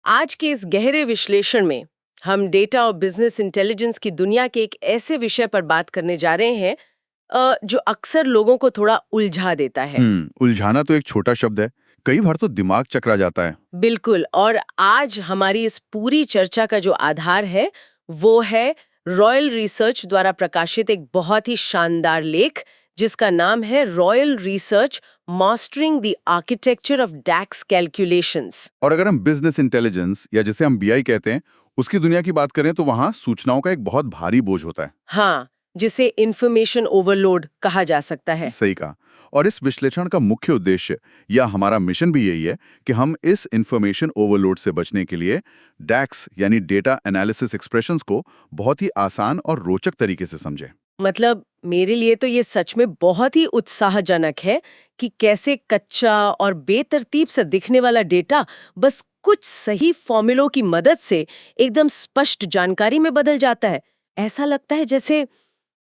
आज के इस गहरे विश्लेषण में हम डेटा और बिजनेस इंटेलिजेंस की दुनिया के एक ऐसे विषय पर बात करने जा रहे हैं जो अक्सर लोगों को थोड़ा उलझा देता है। उलझाना तो एक छोटा शब्द है। कई बार तो दिमाग चकरा जाता है। बिल्कुल। और आज हमारी इस पूरी चर्चा का जो आधार है वो है रॉयल रिसर्च द्वारा प्रकाशित एक बहुत ही शानदार लेख जिसका नाम है royal research mastering the architecture of DAX calculations. और अगर हम बिजनेस इंटेलिजेंस या जिसे हम बीआई कहते हैं उसकी दुनिया की बात करें तो वहां सूचनाओं का एक बहुत भारी बोझ होता है। हाँ, जिसे इंफॉर्मेशन ओवरलोड कहा जा सकता है। सही कहा। और इस विश्लेषण का मुख्य उद्देश्य या हमारा मिशन भी यही है कि हम इस इंफॉर्मेशन ओवरलोड से बचने के लिए डैक्स यानी डेटा एनालिसिस एक्सप्रेशंस को बहुत ही आसान और रोचक तरीके से समझें। मतलब मेरे लिए तो ये सच में बहुत ही उत्साहजनक है कि कैसे कच्चा और बेतरतीब से दिखने वाला डेटा बस कुछ सही फॉर्मूलों की मदद से एकदम स्पष्ट जानकारी में बदल जाता है। ऐसा लगता है जैसे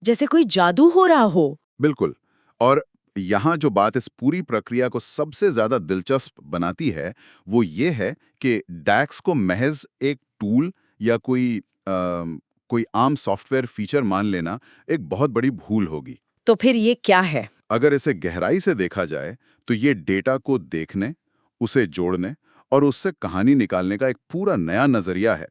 जैसे कोई जादू हो रहा हो। बिल्कुल। और यहाँ जो बात इस पूरी प्रक्रिया को सबसे ज्यादा दिलचस्प बनाती है वो ये है कि डैक्स को महज एक टूल या कोई आम सॉफ्टवेयर फीचर मान लेना एक बहुत बड़ी भूल होगी। तो फिर ये क्या है? अगर इसे गहराई से देखा जाए तो ये डेटा को देखने, उसे जोड़ने और उससे कहानी निकालने का एक पूरा नया नजरिया है।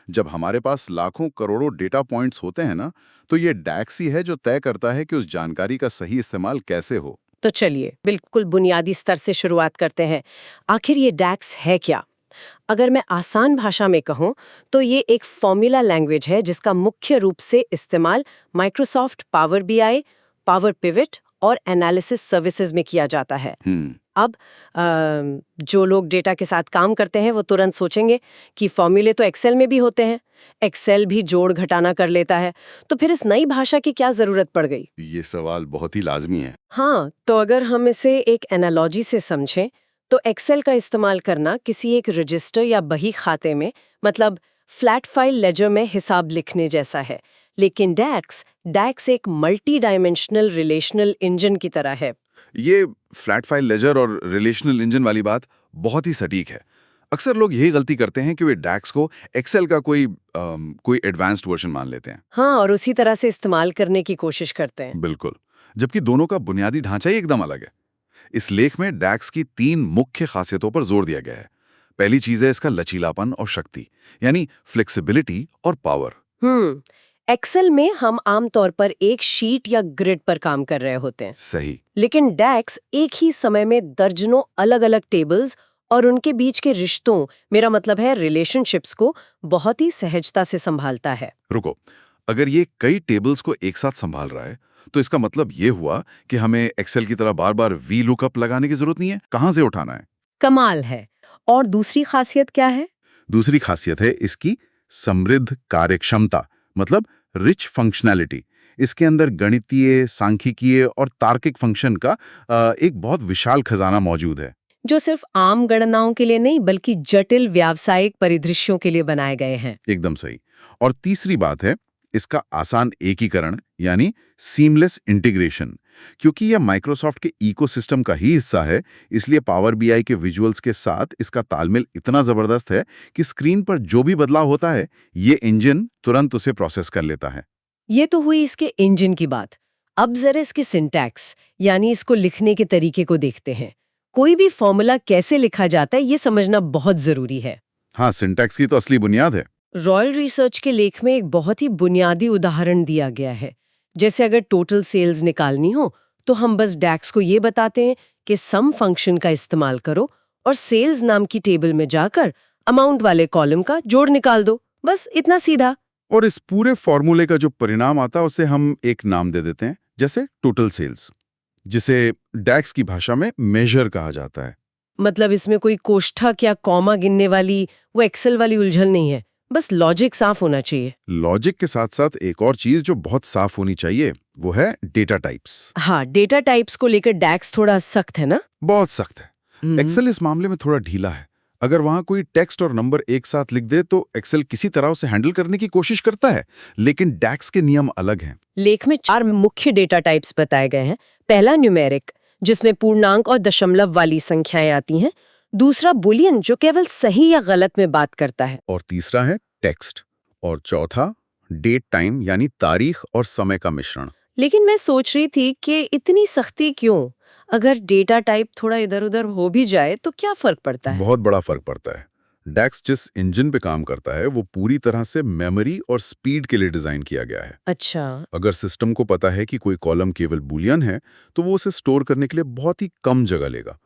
जब हमारे पास लाखों करोड़ों डेटा पॉइंट्स होते हैं ना, तो ये डैक्स ही है जो तय करता है कि उस जानकारी का सही इस्तेमाल कैसे हो। तो चलिए बिल्कुल बुनियादी स्तर से शुरुआत करते हैं। आखिर ये डैक्स है क्या? अगर मैं आसान भाषा में कहूँ तो ये एक फॉर्मूला लैंग्वेज है जिसका मुख्य रूप से इस्तेमाल Microsoft power BI, power pivot और एनालिसिस सर्विसेज में किया जाता है। अब जो लोग डेटा के साथ काम करते हैं वो तुरंत सोचेंगे कि फॉर्मूले तो एक्सेल में भी होते हैं, एक्सेल भी जोड़ घटाना कर लेता है, तो फिर इस नई भाषा की क्या जरूरत पड़ गई? ये सवाल बहुत ही लाजमी है। हाँ, तो अगर हम इसे एक एनालॉजी से समझें तो एक्सेल का इस्तेमाल करना किसी एक रजिस्टर या बही खाते में, मतलब फ्लैट फाइल लेजर में हिसाब लिखने जैसा है। लेकिन डैक्स एक मल्टी डायमेंशनल रिलेशनल इंजन की तरह है। ये फ्लैट फाइल लेजर और रिलेशनल इंजन वाली बात बहुत ही सटीक है। अक्सर लोग यही गलती करते हैं कि वे डैक्स को एक्सेल का कोई एडवांस्ड वर्जन मान लेते हैं। हाँ, और उसी तरह से इस्तेमाल करने की कोशिश करते हैं। बिल्कुल। जबकि दोनों का बुनियादी ढांचा ही एकदम अलग है। इस लेख में डैक्स की 3 मुख्य खासियतों पर जोर दिया गया है। पहली चीज है इसका लचीलापन और शक्ति, यानी फ्लेक्सिबिलिटी और पावर। एक्सेल में हम आमतौर पर एक शीट या ग्रिड पर काम कर रहे होते हैं। सही। लेकिन डैक्स एक ही समय में दर्जनों अलग-अलग टेबल्स और उनके बीच के रिश्तों, मेरा मतलब है रिलेशनशिप्स को बहुत ही सहजता से संभालता है। रुको, अगर ये कई टेबल्स को एक साथ संभाल रहा है तो इसका मतलब ये हुआ कि हमें एक्सेल की तरह बार-बार वी लुकअप लगाने की जरूरत नहीं है। कहां से उठाना है? कमाल है। और दूसरी खासियत क्या है? दूसरी खासियत है इसकी समृद्ध कार्यक्षमता, मतलब रिच फंक्शनैलिटी। इसके अंदर गणितीय, सांख्यिकीय और तार्किक फंक्शन का एक बहुत विशाल खजाना मौजूद है, जो सिर्फ आम गणनाओं के लिए नहीं बल्कि जटिल व्यावसायिक परिदृश्यों के लिए बनाए गए हैं। एकदम सही। और तीसरी बात है इसका आसान एकीकरण, यानी सीमलेस इंटीग्रेशन। क्योंकि यह माइक्रोसॉफ्ट के इकोसिस्टम का ही हिस्सा है, इसलिए पावर बीआई के विजुअल्स के साथ इसका तालमेल इतना जबरदस्त है कि स्क्रीन पर जो भी बदलाव होता है ये इंजन तुरंत उसे प्रोसेस कर लेता है। ये तो हुई इसके इंजन की बात। अब जरा इसके सिंटैक्स यानी इसको लिखने के तरीके को देखते हैं। कोई भी फॉर्मूला कैसे लिखा जाता है ये समझना बहुत जरूरी है। हाँ, सिंटैक्स की तो असली बुनियाद है। रॉयल रिसर्च के लेख में एक बहुत ही बुनियादी उदाहरण दिया गया है। जैसे अगर टोटल सेल्स निकालनी हो तो हम बस डैक्स को ये बताते हैं कि सम फंक्शन का इस्तेमाल करो और सेल्स नाम की टेबल में जाकर अमाउंट वाले कॉलम का जोड़ निकाल दो। बस इतना सीधा। और इस पूरे फॉर्मूले का जो परिणाम आता है उसे हम एक नाम दे देते हैं, जैसे टोटल सेल्स, जिसे डैक्स की भाषा में मेजर कहा जाता है। मतलब इसमें कोई कोष्ठक या कॉमा गिनने वाली वो एक्सेल वाली उलझन नहीं है, बस लॉजिक साफ होना चाहिए। लॉजिक के साथ साथ एक और चीज जो बहुत साफ होनी चाहिए वो है डेटा टाइप्स। हाँ, डेटा टाइप्स को लेकर डैक्स थोड़ा सख्त है ना? बहुत सख्त है। एक्सेल इस मामले में थोड़ा ढीला है। अगर वहां कोई टेक्स्ट और नंबर एक साथ लिख दे तो एक्सेल किसी तरह उसे हैंडल करने की कोशिश करता है, लेकिन डैक्स के नियम अलग हैं। लेख में 4 मुख्य डेटा टाइप्स बताए गए हैं। पहला न्यूमेरिक, जिसमें पूर्णांक और दशमलव वाली संख्याएं आती हैं। दूसरा बुलियन जो केवल सही या गलत में बात करता है। और तीसरा है टेक्स्ट। और चौथा डेट टाइम यानी तारीख और समय का मिश्रण। लेकिन मैं सोच रही थी कि इतनी सख्ती क्यों? अगर डेटा टाइप थोड़ा इधर-उधर हो भी जाए तो क्या फर्क पड़ता है? बहुत बड़ा फर्क पड़ता है। डैक्स जिस इंजन पे काम करता है वो पूरी तरह से मेमोरी और स्पीड के लिए डिजाइन किया गया है। अच्छा, अगर सिस्टम को पता है कि कोई कॉलम केवल बूलियन है तो वो उसे स्टोर करने के लिए बहुत ही कम जगह लेगा।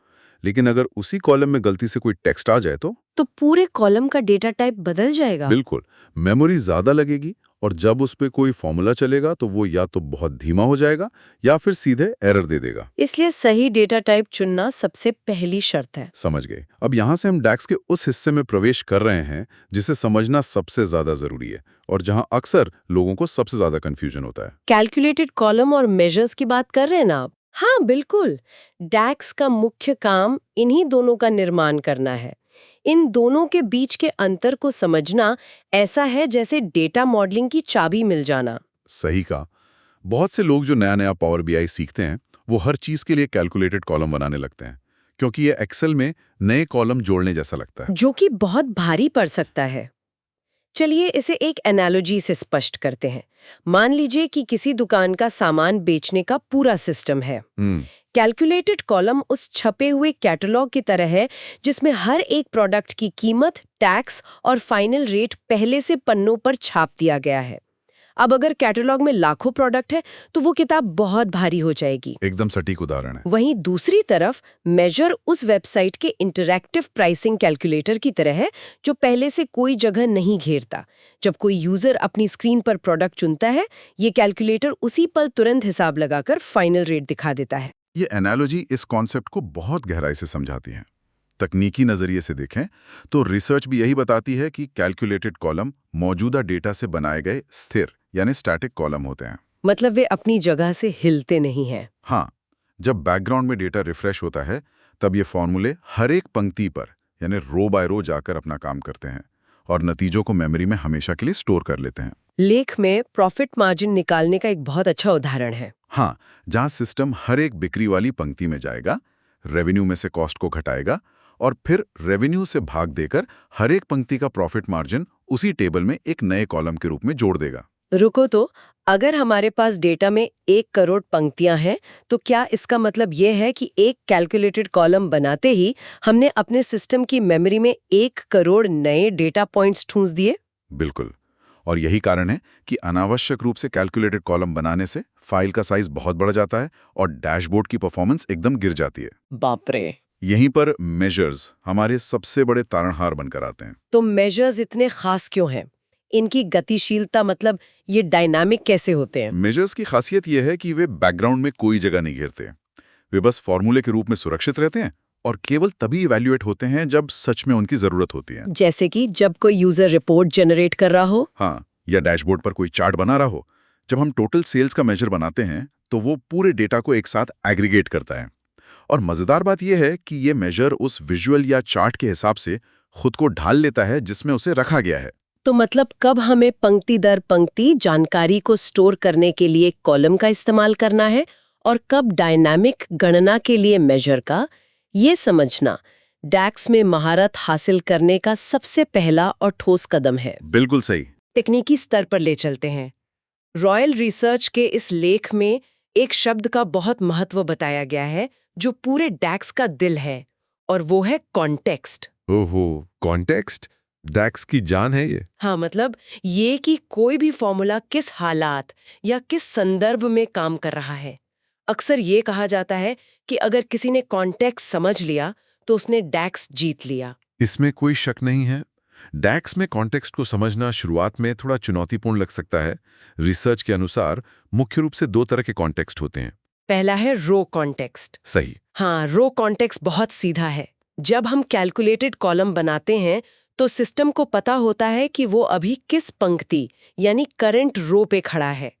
लेकिन अगर उसी कॉलम में गलती से कोई टेक्स्ट आ जाए तो पूरे कॉलम का डेटा टाइप बदल जाएगा? बिल्कुल मेमोरी ज्यादा लगेगी और जब उस पे कोई फॉर्मूला चलेगा तो वो या तो बहुत धीमा हो जाएगा या फिर सीधे एरर दे देगा। इसलिए सही डेटा टाइप चुनना सबसे पहली शर्त है। समझ गए। अब यहाँ से हम डैक्स के उस हिस्से में प्रवेश कर रहे हैं जिसे समझना सबसे ज्यादा जरूरी है और जहाँ अक्सर लोगों को सबसे ज्यादा कंफ्यूजन होता है। कैलकुलेटेड कॉलम और मेजर्स की बात कर रहे हैं ना आप? हाँ, बिल्कुल। डैक्स का मुख्य काम इन्हीं दोनों का निर्माण करना है। इन दोनों के बीच के अंतर को समझना ऐसा है जैसे डेटा मॉडलिंग की चाबी मिल जाना। सही कहा। बहुत से लोग जो नया नया पावर बीआई सीखते हैं वो हर चीज के लिए कैलकुलेटेड कॉलम बनाने लगते हैं क्योंकि ये एक्सेल में नए कॉलम जोड़ने जैसा लगता है। जो कि बहुत भारी पड़ सकता है। चलिए इसे एक एनालॉजी से स्पष्ट करते हैं। मान लीजिए कि किसी दुकान का सामान बेचने का पूरा सिस्टम है। कैलकुलेटेड कॉलम उस छपे हुए कैटलॉग की तरह है जिसमें हर एक प्रोडक्ट की कीमत, टैक्स और फाइनल रेट पहले से पन्नों पर छाप दिया गया है। अब अगर कैटलॉग में लाखों प्रोडक्ट है तो वो किताब बहुत भारी हो जाएगी। एकदम सटीक उदाहरण है। वहीं दूसरी तरफ मेजर उस वेबसाइट के इंटरैक्टिव प्राइसिंग कैलकुलेटर की तरह है जो पहले से कोई जगह नहीं घेरता। जब कोई यूजर अपनी स्क्रीन पर प्रोडक्ट चुनता है, ये कैलकुलेटर उसी पल तुरंत हिसाब लगाकर फाइनल रेट दिखा देता है। ये एनालॉजी इस कॉन्सेप्ट को बहुत गहराई से समझाती है। तकनीकी नजरिए से देखें तो रिसर्च भी यही बताती है कि कैलकुलेटेड कॉलम मौजूदा डेटा से बनाए गए स्थिर यानी स्टैटिक कॉलम होते हैं। मतलब वे अपनी जगह से हिलते नहीं हैं। हाँ, जब बैकग्राउंड में डेटा रिफ्रेश होता है तब ये फॉर्मूले हर एक पंक्ति पर यानी रो बाय रो जाकर अपना काम करते हैं और नतीजों को मेमोरी में हमेशा के लिए स्टोर कर लेते हैं। लेख में प्रॉफिट मार्जिन निकालने का एक बहुत अच्छा उदाहरण है। हाँ, जहाँ सिस्टम हर एक बिक्री वाली पंक्ति में जाएगा, रेवेन्यू में से कॉस्ट को घटाएगा और फिर रेवेन्यू से भाग देकर हर एक पंक्ति का प्रॉफिट मार्जिन उसी टेबल में एक नए कॉलम के रूप में जोड़ देगा। रुको तो, अगर हमारे पास डेटा में 1 करोड़ पंक्तियां हैं तो क्या इसका मतलब ये है कि एक कैलकुलेटेड कॉलम बनाते ही हमने अपने सिस्टम की मेमोरी में 1 करोड़ नए डेटा पॉइंट्स ठूंस दिए? बिल्कुल। और यही कारण है कि अनावश्यक रूप से कैलकुलेटेड कॉलम बनाने से फाइल का साइज बहुत बढ़ जाता है और डैशबोर्ड की परफॉर्मेंस एकदम गिर जाती है। बाप रे। यहीं पर मेजर्स हमारे सबसे बड़े तारणहार बनकर आते हैं। तो मेजर्स इतने खास क्यों हैं? इनकी गतिशीलता मतलब ये डायनामिक कैसे होते हैं? मेजर्स की खासियत यह है कि वे बैकग्राउंड में कोई जगह नहीं घेरते। वे बस फॉर्मूले के रूप में सुरक्षित रहते हैं और केवल तभी इवैल्यूएट होते हैं जब सच में उनकी जरूरत होती है। जैसे कि जब कोई यूजर रिपोर्ट जनरेट कर रहा हो। हाँ, या डैशबोर्ड पर कोई चार्ट बना रहा हो। जब हम टोटल सेल्स का मेजर बनाते हैं तो वो पूरे डेटा को एक साथ एग्रीगेट करता है। और मजेदार बात यह है कि ये मेजर उस विजुअल या चार्ट के हिसाब से खुद को ढाल लेता है जिसमें उसे रखा गया है। तो मतलब कब हमें पंक्ति दर पंक्ति जानकारी को स्टोर करने के लिए कॉलम का इस्तेमाल करना है और कब डायनामिक गणना के लिए मेजर का, ये समझना डैक्स में महारत हासिल करने का सबसे पहला और ठोस कदम है। बिल्कुल सही। तकनीकी स्तर पर ले चलते हैं। रॉयल रिसर्च के इस लेख में एक शब्द का बहुत महत्व बताया गया है जो पूरे डैक्स का दिल है, और वो है कॉन्टेक्स्ट। ओहो, कॉन्टेक्स्ट डैक्स की जान है ये। हाँ, मतलब ये कि कोई भी फॉर्मूला किस हालात या किस संदर्भ में काम कर रहा है। अक्सर ये कहा जाता है कि अगर किसी ने कॉन्टेक्स्ट समझ लिया तो उसने डैक्स जीत लिया। इसमें कोई शक नहीं है। डैक्स में कॉन्टेक्स्ट को समझना शुरुआत में थोड़ा चुनौतीपूर्ण लग सकता है। रिसर्च के अनुसार मुख्य रूप से 2 तरह के कॉन्टेक्स्ट होते हैं। पहला है रो कॉन्टेक्स्ट। सही। हाँ, रो कॉन्टेक्स्ट बहुत सीधा है। जब हम कैलकुलेटेड कॉलम बनाते हैं तो सिस्टम को पता होता है कि वो अभी किस पंक्ति यानी करंट रो पे खड़ा है।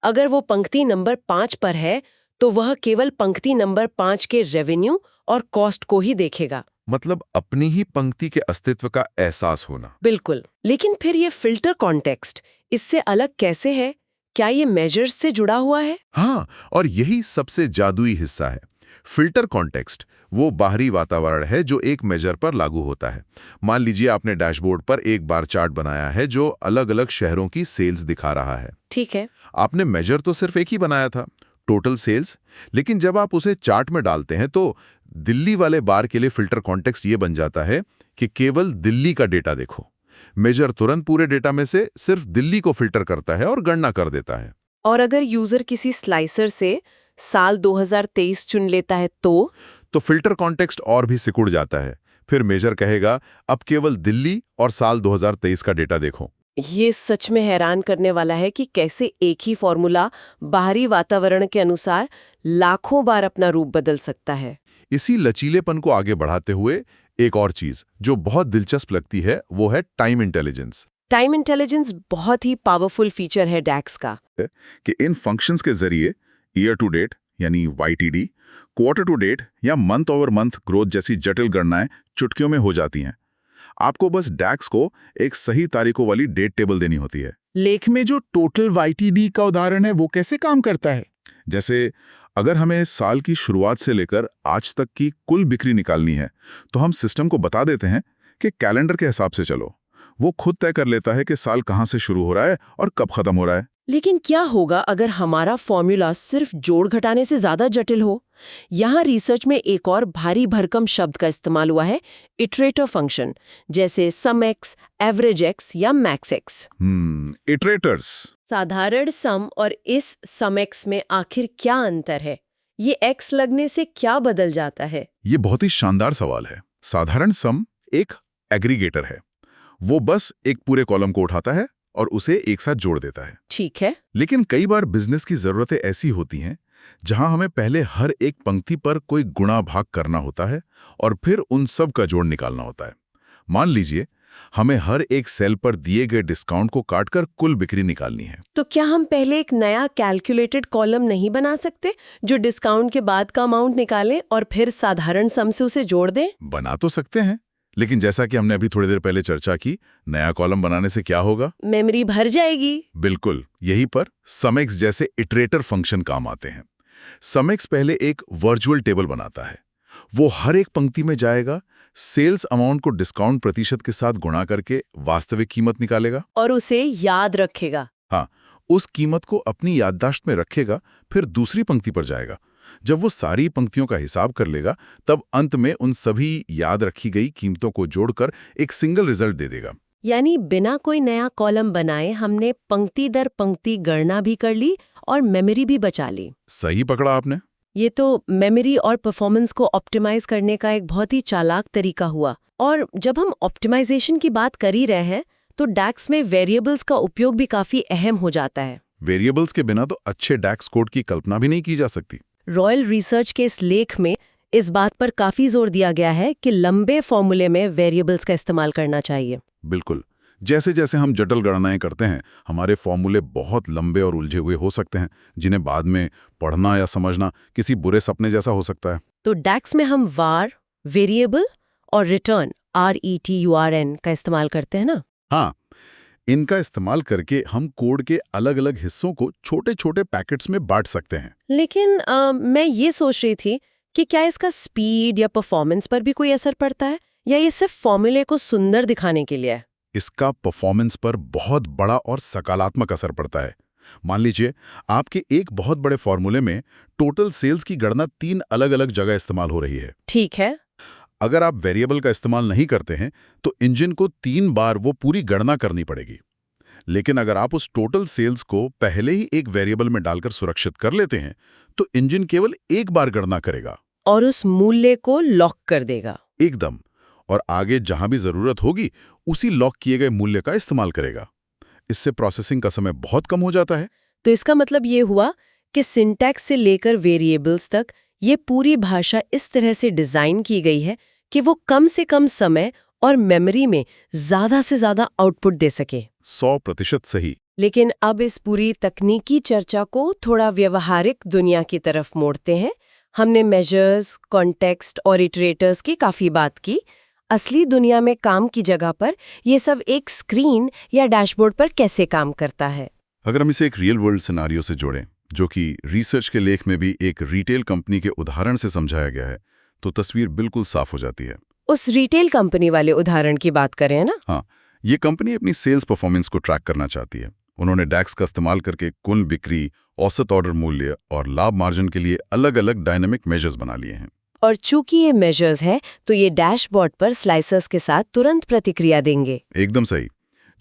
अगर वो पंक्ति नंबर 5 पर है तो वह केवल पंक्ति नंबर 5 के रेवेन्यू और कॉस्ट को ही देखेगा। मतलब अपनी ही पंक्ति के अस्तित्व का एहसास होना। बिल्कुल। लेकिन फिर ये फिल्टर कॉन्टेक्स्ट इससे अलग कैसे है? क्या ये मेजर्स से जुड़ा हुआ है? हाँ, और यही सबसे जादुई हिस्सा है। फिल्टर कॉन्टेक्स्ट वो बाहरी वातावरण है जो एक मेजर पर लागू होता है। मान लीजिए आपने डैशबोर्ड पर एक बार चार्ट बनाया है जो अलग-अलग शहरों की सेल्स दिखा रहा है। ठीक है। आपने मेजर तो सिर्फ एक ही बनाया था, टोटल सेल्स, लेकिन जब आप उसे चार्ट में डालते हैं तो दिल्ली वाले बार के लिए फिल्टर कॉन्टेक्स्ट ये बन जाता है कि केवल दिल्ली का डेटा देखो। मेजर तुरंत पूरे डेटा में से सिर्फ दिल्ली को फिल्टर करता है और गणना कर देता है। और अगर यूजर किसी स्लाइसर से साल 2023 चुन लेता है तो फिल्टर कॉन्टेक्स्ट और भी सिकुड़ जाता है। फिर मेजर कहेगा अब केवल दिल्ली और साल 2023 का डेटा देखो। ये सच में हैरान करने वाला है कि कैसे एक ही फॉर्मूला बाहरी वातावरण के अनुसार लाखों बार अपना रूप बदल सकता है। इसी लचीलेपन को आगे बढ़ाते हुए एक और चीज जो बहुत दिलचस्प लगती है वो है टाइम इंटेलिजेंस। टाइम इंटेलिजेंस बहुत ही पावरफुल फीचर है डैक्स का। कि इन फंक्शंस के जरिए ईयर टू डेट यानी YTD, क्वार्टर टू डेट या मंथ ओवर मंथ ग्रोथ जैसी जटिल गणनाएं चुटकियों में हो जाती हैं। आपको बस डैक्स को एक सही तारीखों वाली डेट टेबल देनी होती है। लेख में जो टोटल YTD का उदाहरण है वो कैसे काम करता है? जैसे अगर हमें साल की शुरुआत से लेकर आज तक की कुल बिक्री निकालनी है तो हम सिस्टम को बता देते हैं कि कैलेंडर के हिसाब से चलो। वो खुद तय कर लेता है कि साल कहाँ से शुरू हो रहा है और कब खत्म हो रहा है। लेकिन क्या होगा अगर हमारा फॉर्मूला सिर्फ जोड़ घटाने से ज्यादा जटिल हो? यहाँ रिसर्च में एक और भारी भरकम शब्द का इस्तेमाल हुआ है, इटरेटर फंक्शन, जैसे सम एक्स, एवरेज एक्स या मैक्स एक्स। इटरेटर्स। साधारण सम और इस सम एक्स में आखिर क्या अंतर है? ये एक्स लगने से क्या बदल जाता है? ये बहुत ही शानदार सवाल है। साधारण सम एक एग्रीगेटर है। वो बस एक पूरे कॉलम को उठाता है और उसे एक साथ जोड़ देता है। ठीक है। लेकिन कई बार बिजनेस की जरूरतें ऐसी होती हैं जहां हमें पहले हर एक पंक्ति पर कोई गुणा भाग करना होता है और फिर उन सब का जोड़ निकालना होता है। मान लीजिए हमें हर एक सेल पर दिए गए डिस्काउंट को काटकर कुल बिक्री निकालनी है। तो क्या हम पहले एक नया कैलकुलेटेड कॉलम नहीं बना सकते जो डिस्काउंट के बाद का अमाउंट निकालें और फिर साधारण सम से उसे जोड़ दें? बना तो सकते हैं, लेकिन जैसा कि हमने अभी थोड़ी देर पहले चर्चा की, नया कॉलम बनाने से क्या होगा? मेमोरी भर जाएगी। बिल्कुल, यही पर समेक्स जैसे इटरेटर फंक्शन काम आते हैं। समेक्स पहले एक वर्चुअल टेबल बनाता है। वो हर एक पंक्ति में जाएगा, सेल्स अमाउंट को डिस्काउंट प्रतिशत के साथ गुणा करके वास्तविक कीमत निकालेगा और उसे याद रखेगा। हाँ, उस कीमत को अपनी याददाश्त में रखेगा, फिर दूसरी पंक्ति पर जाएगा। जब वो सारी पंक्तियों का हिसाब कर लेगा तब अंत में उन सभी याद रखी गई कीमतों को जोड़कर एक सिंगल रिजल्ट दे देगा। यानी बिना कोई नया कॉलम बनाए हमने पंक्ति दर पंक्ति गणना भी कर ली और मेमोरी भी बचा ली। सही पकड़ा आपने। ये तो मेमोरी और परफॉर्मेंस को ऑप्टिमाइज करने का एक बहुत ही चालाक तरीका हुआ। और जब हम ऑप्टिमाइजेशन की बात कर ही रहे हैं तो डैक्स में वेरिएबल्स का उपयोग भी काफी अहम हो जाता है। वेरिएबल्स के बिना तो अच्छे डैक्स कोड की कल्पना भी नहीं की जा सकती। रॉयल रिसर्च के इस लेख में इस बात पर काफी जोर दिया गया है कि लंबे फॉर्मूले में वेरिएबल्स का इस्तेमाल करना चाहिए। बिल्कुल, जैसे जैसे हम जटिल गणनाएं करते हैं हमारे फॉर्मूले बहुत लंबे और उलझे हुए हो सकते हैं, जिन्हें बाद में पढ़ना या समझना किसी बुरे सपने जैसा हो सकता है। तो डैक्स में हम वार, वेरिएबल और रिटर्न RETURN का इस्तेमाल करते हैं ना। हाँ, इनका इस्तेमाल करके हम कोड के अलग अलग हिस्सों को छोटे छोटे पैकेट्स में बांट सकते हैं। लेकिन मैं ये सोच रही थी कि क्या इसका स्पीड या परफॉर्मेंस पर भी कोई असर पड़ता है या ये सिर्फ फॉर्मूले को सुंदर दिखाने के लिए है? इसका परफॉर्मेंस पर बहुत बड़ा और सकारात्मक असर पड़ता है। मान लीजिए आपके एक बहुत बड़े फॉर्मूले में टोटल सेल्स की गणना 3 अलग अलग जगह इस्तेमाल हो रही है। ठीक है। अगर आप वेरिएबल का इस्तेमाल नहीं करते हैं तो इंजन को 3 बार वो पूरी गणना करनी पड़ेगी। लेकिन अगर आप उस टोटल सेल्स को पहले ही एक वेरिएबल में डालकर सुरक्षित कर लेते हैं तो इंजन केवल एक बार गणना करेगा और उस मूल्य को लॉक कर देगा। एकदम, और आगे जहां भी जरूरत होगी उसी लॉक किए गए मूल्य का इस्तेमाल करेगा। इससे प्रोसेसिंग का समय बहुत कम हो जाता है। तो इसका मतलब ये हुआ कि सिंटैक्स से लेकर वेरिएबल्स तक ये पूरी भाषा इस तरह से डिजाइन की गई है कि वो कम से कम समय और मेमोरी में ज्यादा से ज्यादा आउटपुट दे सके। 100% सही। लेकिन अब इस पूरी तकनीकी चर्चा को थोड़ा व्यवहारिक दुनिया की तरफ मोड़ते हैं। हमने मेजर्स, कॉन्टेक्स्ट और इटरेटर्स की काफी बात की। असली दुनिया में काम की जगह पर ये सब एक स्क्रीन या डैशबोर्ड पर कैसे काम करता है? अगर हम इसे एक रियल वर्ल्ड सिनारियो से जोड़ें, जो कि रिसर्च के लेख में भी एक रिटेल कंपनी के उदाहरण से समझाया गया है, तो तस्वीर बिल्कुल साफ हो जाती है। उस रिटेल कंपनी वाले उदाहरण की बात करें ना। हाँ, ये कंपनी अपनी सेल्स परफॉर्मेंस को ट्रैक करना चाहती है। उन्होंने डैक्स का इस्तेमाल करके कुल बिक्री, औसत ऑर्डर मूल्य और लाभ मार्जिन के लिए अलग-अलग डायनामिक मेजर्स बना लिए हैं। और चूंकि ये मेजर्स है तो ये डैशबोर्ड पर स्लाइसर्स के साथ तुरंत प्रतिक्रिया देंगे। एकदम सही।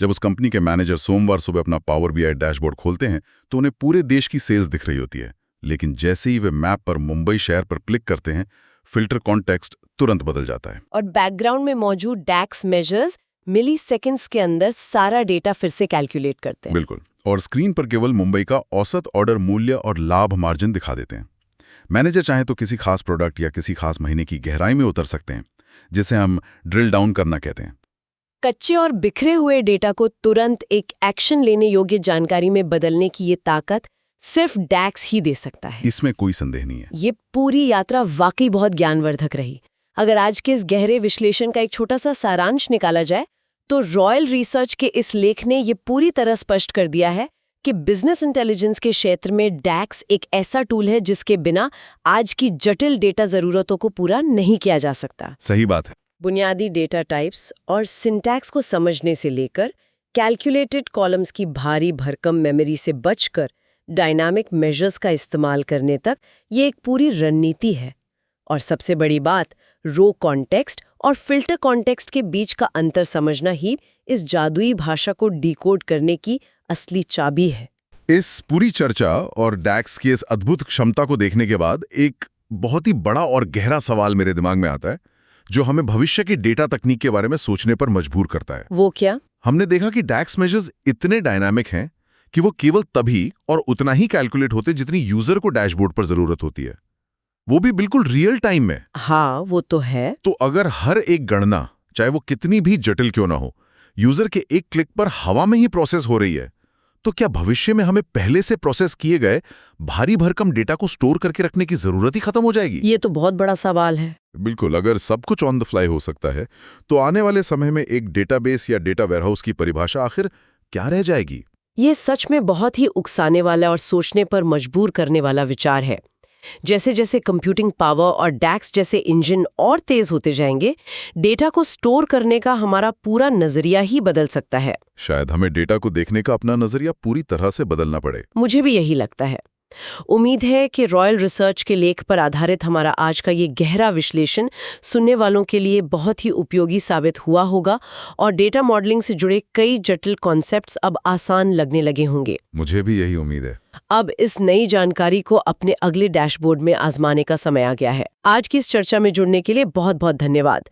जब उस कंपनी के मैनेजर सोमवार सुबह अपना पावर बीआई डैशबोर्ड खोलते हैं तो उन्हें पूरे देश की सेल्स दिख रही होती है, लेकिन जैसे ही वे मैप पर मुंबई शहर पर क्लिक करते हैं, फिल्टर कॉन्टेक्स्ट तुरंत बदल जाता है। और बैकग्राउंड में मौजूद डैक्स मेजर्स मिली सेकेंड्स के अंदर सारा डेटा फिर से कैलकुलेट करते हैं। बिल्कुल। और स्क्रीन पर केवल मुंबई का औसत ऑर्डर मूल्य और लाभ मार्जिन दिखा देते हैं। मैनेजर चाहे तो किसी खास प्रोडक्ट या किसी खास महीने की गहराई में उतर सकते हैं, जिसे हम ड्रिल डाउन करना कहते हैं। कच्चे और बिखरे हुए डेटा को तुरंत एक एक्शन लेने योग्य जानकारी में बदलने की ये ताकत सिर्फ डैक्स ही दे सकता है। इसमें कोई संदेह नहीं है। ये पूरी यात्रा वाकई बहुत ज्ञानवर्धक रही। अगर आज के इस गहरे विश्लेषण का एक छोटा सा सारांश निकाला जाए तो रॉयल रिसर्च के इस लेख ने ये पूरी तरह स्पष्ट कर दिया है कि बिजनेस इंटेलिजेंस के क्षेत्र में डैक्स एक ऐसा टूल है जिसके बिना आज की जटिल डेटा जरूरतों को पूरा नहीं किया जा सकता। सही बात है। बुनियादी डेटा टाइप्स और सिंटैक्स को समझने से लेकर कैलकुलेटेड कॉलम्स की भारी भरकम मेमोरी से बचकर डायनामिक मेजर्स का इस्तेमाल करने तक ये एक पूरी रणनीति है। और सबसे बड़ी बात, रो कॉन्टेक्स्ट और फिल्टर कॉन्टेक्स्ट के बीच का अंतर समझना ही इस जादुई भाषा को डिकोड करने की असली चाबी है। इस पूरी चर्चा और डैक्स की इस अद्भुत क्षमता को देखने के बाद एक बहुत ही बड़ा और गहरा सवाल मेरे दिमाग में आता है, जो हमें भविष्य की डेटा तकनीक के बारे में सोचने पर मजबूर करता है। वो क्या? हमने देखा कि डैक्स मेजर्स इतने डायनामिक हैं कि वो केवल तभी और उतना ही कैलकुलेट होते जितनी यूजर को डैशबोर्ड पर जरूरत होती है, वो भी बिल्कुल रियल टाइम में। हाँ, वो तो है। तो अगर हर एक गणना, चाहे वो कितनी भी जटिल क्यों ना हो, यूजर के एक क्लिक पर हवा में ही प्रोसेस हो रही है, तो क्या भविष्य में हमें पहले से प्रोसेस किए गए भारी भरकम डेटा को स्टोर करके रखने की जरूरत ही खत्म हो जाएगी? ये तो बहुत बड़ा सवाल है। बिल्कुल। अगर सब कुछ ऑन द फ्लाई हो सकता है, तो आने वाले समय में एक डेटाबेस या डेटा वेयरहाउस की परिभाषा आखिर क्या रह जाएगी? ये सच में बहुत ही उकसाने वाला और सोचने पर मजबूर करने वाला विचार है। जैसे जैसे कंप्यूटिंग पावर और डैक्स जैसे इंजन और तेज होते जाएंगे, डेटा को स्टोर करने का हमारा पूरा नजरिया ही बदल सकता है। शायद हमें डेटा को देखने का अपना नजरिया पूरी तरह से बदलना पड़े। मुझे भी यही लगता है। उम्मीद है कि रॉयल रिसर्च के लेख पर आधारित हमारा आज का ये गहरा विश्लेषण सुनने वालों के लिए बहुत ही उपयोगी साबित हुआ होगा और डेटा मॉडलिंग से जुड़े कई जटिल कॉन्सेप्ट्स अब आसान लगने लगे होंगे। मुझे भी यही उम्मीद है। अब इस नई जानकारी को अपने अगले डैशबोर्ड में आजमाने का समय आ गया है। आज की इस चर्चा में जुड़ने के लिए बहुत बहुत धन्यवाद।